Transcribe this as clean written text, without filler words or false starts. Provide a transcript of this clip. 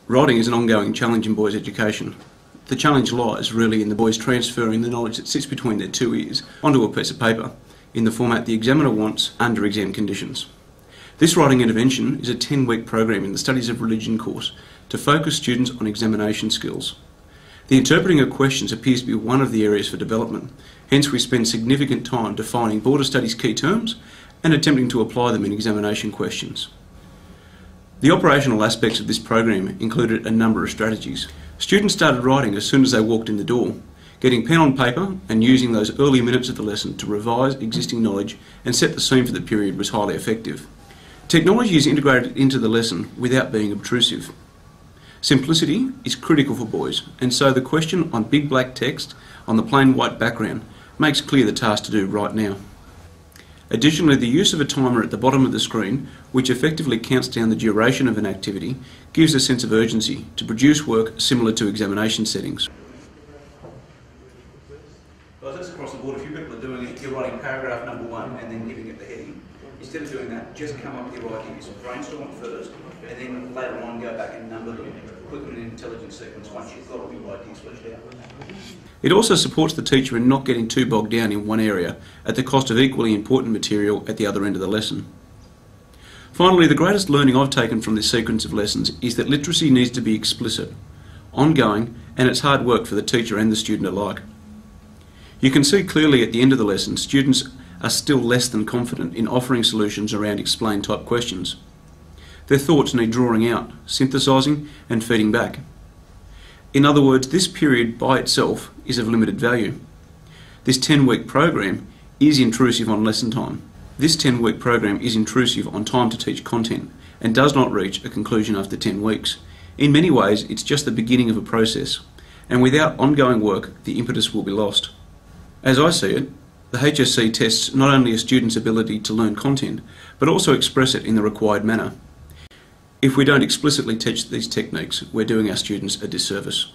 Writing is an ongoing challenge in boys' education. The challenge lies really in the boys transferring the knowledge that sits between their two ears onto a piece of paper in the format the examiner wants under exam conditions. This writing intervention is a 10-week program in the Studies of Religion course to focus students on examination skills. The interpreting of questions appears to be one of the areas for development, hence we spend significant time defining Border Studies key terms and attempting to apply them in examination questions. The operational aspects of this program included a number of strategies. Students started writing as soon as they walked in the door. Getting pen on paper and using those early minutes of the lesson to revise existing knowledge and set the scene for the period was highly effective. Technology is integrated into the lesson without being obtrusive. Simplicity is critical for boys, and so the question on big black text on the plain white background makes clear the task to do right now. Additionally, the use of a timer at the bottom of the screen, which effectively counts down the duration of an activity, gives a sense of urgency to produce work similar to examination settings. Well, that's across the board. If you people are doing it, you're writing paragraph number 1 and then giving it the heading. Instead of doing that, just come up with your ideas, brainstorm it first, and then later on go back and number them, put them in an intelligent sequence once you've got all your ideas fleshed out. It also supports the teacher in not getting too bogged down in one area at the cost of equally important material at the other end of the lesson. Finally, the greatest learning I've taken from this sequence of lessons is that literacy needs to be explicit, ongoing, and it's hard work for the teacher and the student alike. You can see clearly at the end of the lesson, students are still less than confident in offering solutions around explain type questions. Their thoughts need drawing out, synthesising and feeding back. In other words, this period by itself is of limited value. This 10-week program is intrusive on lesson time. This 10-week program is intrusive on time to teach content and does not reach a conclusion after 10 weeks. In many ways, it's just the beginning of a process, and without ongoing work, the impetus will be lost. As I see it, the HSC tests not only a student's ability to learn content, but also express it in the required manner. If we don't explicitly teach these techniques, we're doing our students a disservice.